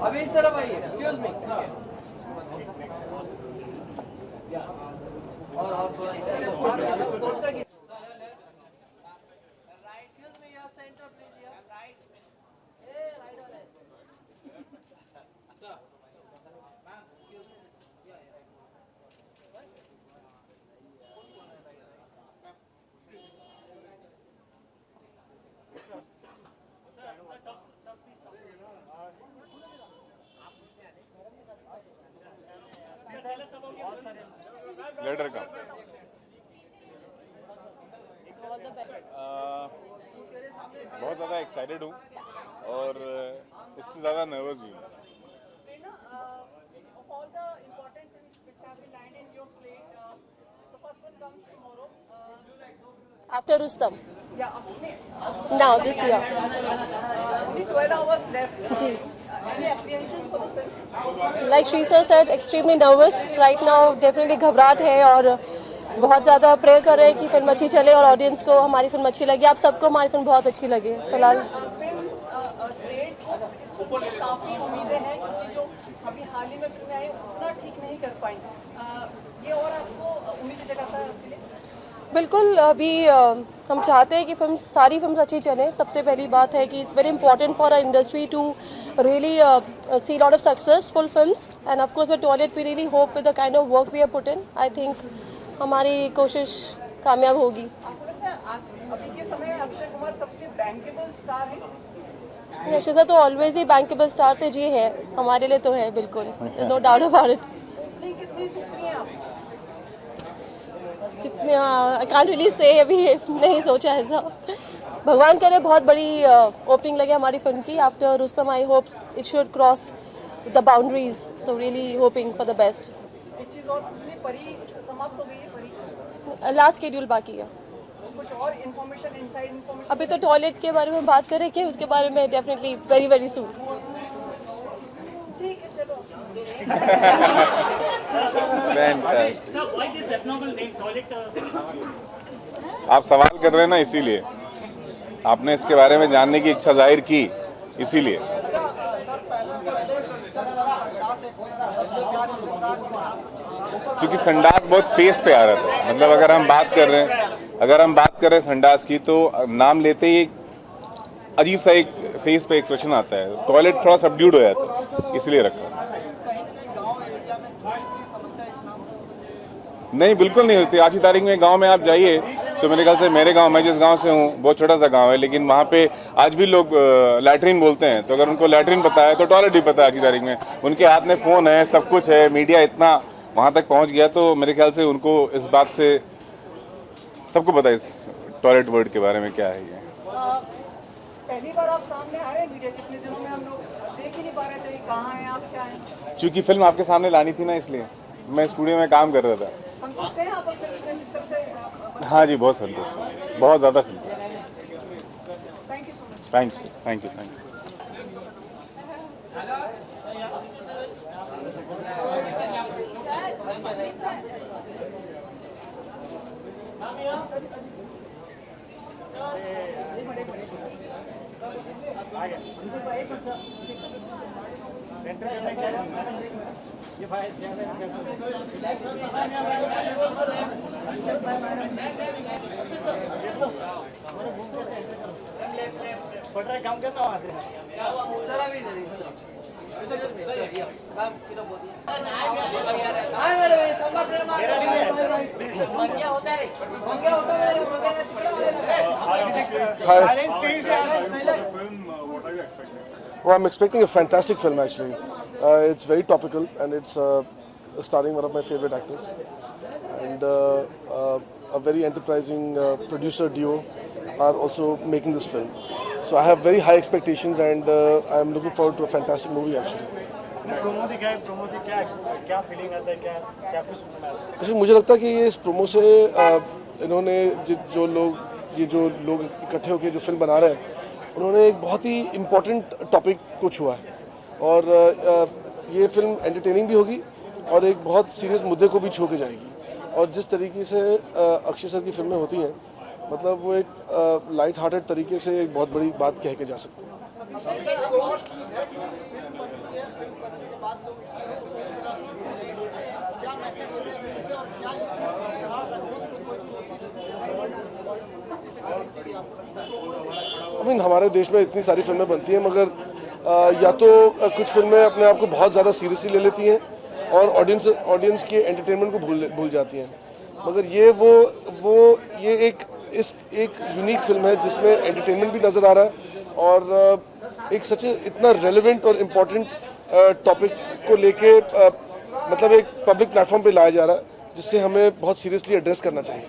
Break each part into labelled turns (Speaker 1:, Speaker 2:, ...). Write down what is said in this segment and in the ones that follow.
Speaker 1: अभी इस तरफ आइए, एक्सक्यूज मी। और आप
Speaker 2: लेटर का बहुत ज़्यादा एक्साइटेड हूँ और उससे ज़्यादा नर्वस भी हूँ।
Speaker 3: After Rustam. Now this year.
Speaker 4: Only 12 hours left.
Speaker 3: Ji.
Speaker 4: Any apprehension for the film?
Speaker 3: Like Shri sir said, extremely nervous right now. Definitely घबराहट है और बहुत ज़्यादा प्रे कर रहे हैं कि फिल्म अच्छी चले और ऑडियंस को हमारी फिल्म अच्छी लगे। आप सबको हमारी फिल्म बहुत अच्छी लगे। फिलहाल
Speaker 4: काफी उम्मीदें हैं क्योंकि जो अभी हाल ही में फिल्में आई उतना ठीक नहीं कर पाई। ये और आपको उम्मीद जगाता है आपके लिए?
Speaker 3: बिल्कुल। अभी हम चाहते हैं कि सारी फिल्म अच्छी चलें। सबसे पहली बात है कि it's very important for a industry to really see lot of successful films and of course the Toilet we really hope with the kind of work we have put in. I think हमारी कोशिश कामयाब होगी।
Speaker 4: आपको लगता है आज अभी के समय में अक्षय कुमार सबसे बैंकेबल स्टार है?
Speaker 3: अक्षय सर तो ऑलवेज ही बैंकेबल स्टार थे जी, है हमारे लिए तो है बिल्कुल, नो डाउट अबाउट इट।
Speaker 4: कितनी सोच रही हैं आप?
Speaker 3: जितने आई कांट रियली से, अभी नहीं सोचा ऐसा। भगवान करे बहुत बड़ी ओपनिंग लगे हमारी फिल्म की। After Rustam I hopes it should cross the boundaries, so really hoping for the best.
Speaker 4: एक चीज और, परी समाप्त हो गई है? परी
Speaker 3: लास्ट शेड्यूल बाकी है।
Speaker 4: कुछ और इन्फॉर्मेशन, इनसाइड इन्फॉर्मेशन?
Speaker 3: अभी तो टॉयलेट के बारे में बात करें कि उसके बारे में डेफिनेटली वेरी वेरी सून।
Speaker 4: ठीक है, चलो।
Speaker 2: फैंटास्टिक। आप सवाल कर रहे हैं ना, इसीलिए आपने इसके बारे में जानने की इच्छा जाहिर की, इसीलिए। क्योंकि संडास बहुत फेस पे आ रहा था। मतलब अगर हम बात कर रहे हैं संडास की, तो नाम लेते ही अजीब सा एक फेस पे एक्सप्रेशन आता है। टॉयलेट थोड़ा सबड्यूड हो जाता है, इसलिए रखा। नहीं, बिल्कुल नहीं होती। आज की तारीख में गांव में आप जाइए तो मेरे ख्याल से मेरे गांव, मैं जिस गांव से हूँ बहुत छोटा सा गांव है, लेकिन वहाँ पे आज भी लोग लैट्रिन बोलते हैं। तो अगर उनको लैट्रिन पता है तो टॉयलेट भी पता है। आज की तारीख में उनके हाथ में फ़ोन है, सब कुछ है, मीडिया इतना वहाँ तक पहुँच गया, तो मेरे ख्याल से उनको इस बात से सबको पता है इस टॉयलेट वर्ड के बारे में क्या है ये।
Speaker 4: पहली बार आप सामने आ रहे हैं मीडिया, कितने दिनों में हम लोग देख ही नहीं पा रहे थे कहाँ हैं आप, क्या हैं?
Speaker 2: क्योंकि फिल्म आपके सामने लानी थी ना, इसलिए मैं स्टूडियो में काम कर रहा था।
Speaker 4: संतुष्ट हैं आप जिस तरह से?
Speaker 2: हाँ जी, बहुत संतुष्ट हूँ, बहुत ज़्यादा संतुष्ट।
Speaker 4: Thank you so much.
Speaker 2: Thank you.
Speaker 1: Sir अभी इधर Excuse me, sir. Yeah. Ma'am, किधर बोलिए?
Speaker 5: Well, I'm expecting a fantastic film actually. It's very topical and it's starring one of my favorite actors. And a very enterprising producer duo are also making this film. So I have very high expectations and I'm looking forward to a fantastic movie actually. Actually मुझे लगता है कि ये इस promo से इन्होंने जो लोग इकट्ठे होकर जो फिल्म बना रहे हैं उन्होंने एक बहुत ही इम्पोर्टेंट टॉपिक को छुआ है और ये फिल्म एंटरटेनिंग भी होगी और एक बहुत सीरियस मुद्दे को भी छू के जाएगी और जिस तरीके से अक्षय सर की फिल्में होती हैं मतलब वो एक लाइट हार्टेड तरीके से एक बहुत बड़ी बात कह के जा सकते हैं। हमारे देश में इतनी सारी फिल्में बनती हैं मगर या तो कुछ फिल्में अपने आप को बहुत ज़्यादा सीरियसली ले लेती हैं और ऑडियंस के एंटरटेनमेंट को भूल जाती हैं मगर ये एक यूनिक फिल्म है जिसमें एंटरटेनमेंट भी नज़र आ रहा है और एक सच इतना रेलेवेंट और इम्पोर्टेंट टॉपिक को लेके मतलब एक पब्लिक प्लेटफॉर्म पे लाया जा रहा है जिससे हमें बहुत सीरियसली एड्रेस करना चाहिए।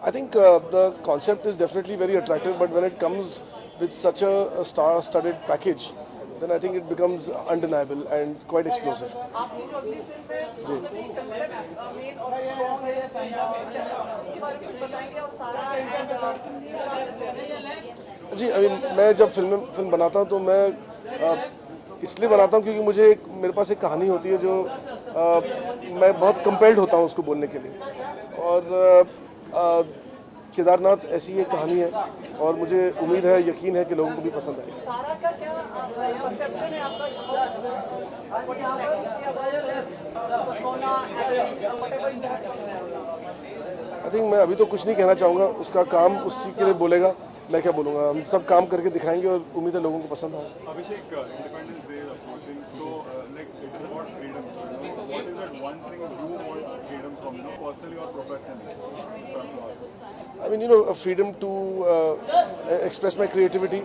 Speaker 5: I think the concept is definitely very attractive, but when it comes with such a star-studded package, then I think it becomes undeniable and quite explosive. जी मैं जब फिल्म बनाता हूँ तो मैं इसलिए बनाता हूँ क्योंकि मेरे पास एक कहानी होती है जो मैं बहुत कंपेल्ड होता हूँ उसको बोलने के लिए और केदारनाथ ऐसी एक कहानी है और मुझे उम्मीद है यकीन है कि लोगों को भी पसंद आएगी।
Speaker 4: सारा का क्या परसेप्शन है आपका
Speaker 5: आई थिंक मैं अभी तो कुछ नहीं कहना चाहूँगा उसका काम उसी के लिए बोलेगा मैं क्या बोलूँगा हम सब काम करके दिखाएंगे और उम्मीद है लोगों को पसंद आए।
Speaker 2: Abhishek, Independence Day is approaching, so like it is about freedom. What is that one thing you want freedom from, personally or professionally?
Speaker 5: I mean, freedom to express my creativity,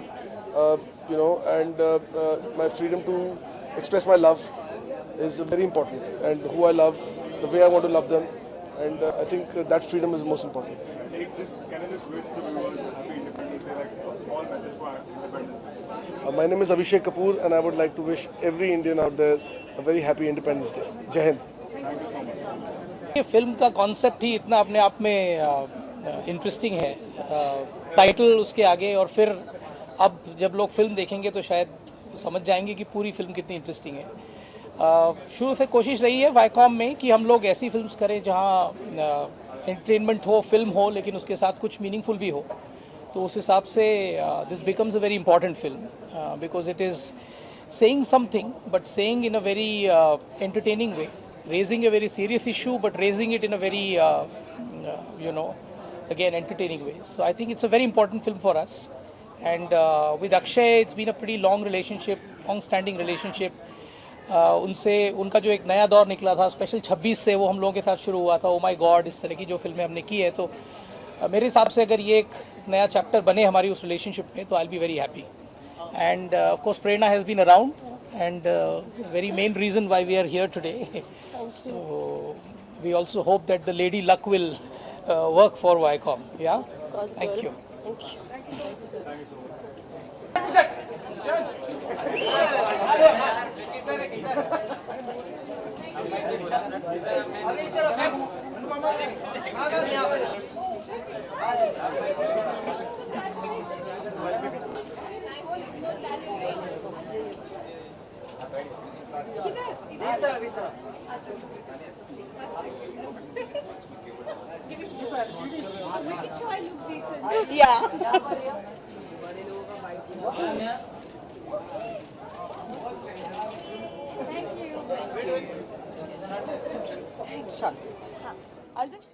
Speaker 5: and my freedom to express my love is very important, and who I love, the way I want to love them, and I think that freedom is most important.
Speaker 2: Can I just wish the viewers happy Independence Day, like a small message for Independence Day?
Speaker 5: My name is Abhishek Kapoor, and I would like to wish every Indian out there a very happy Independence Day. Jai Hind.
Speaker 2: Thank you so much.
Speaker 6: ये film का concept ही इतना अपने आप में interesting है, title उसके आगे और फिर अब जब लोग फिल्म देखेंगे तो शायद समझ जाएंगे कि पूरी फिल्म कितनी इंटरेस्टिंग है। शुरू से कोशिश रही है वाईकॉम में कि हम लोग ऐसी फिल्म्स करें जहां एंटरटेनमेंट हो, फिल्म हो, लेकिन उसके साथ कुछ मीनिंगफुल भी हो। तो उस हिसाब से this becomes a very important film because it is saying something but saying in a very entertaining way, raising a very serious issue but raising it in a very again entertaining way. So I think it's a very important film for us, and with Akshay it's been a pretty long relationship, long standing relationship. उनसे उनका जो एक नया दौर निकला था special 26 से वो हम लोगों के साथ शुरू हुआ था। ओ माय गॉड, इस तरह की जो फिल्में हमने की है, तो मेरे हिसाब से अगर ये एक नया चैप्टर बने हमारी उस रिलेशनशिप में तो I will be very happy. And of course Prerna has been around and very main reason why we are here today. So we also hope that the lady luck will work for Viacom. Yeah, thank you.
Speaker 7: Yeah. Thank you.
Speaker 4: I'll just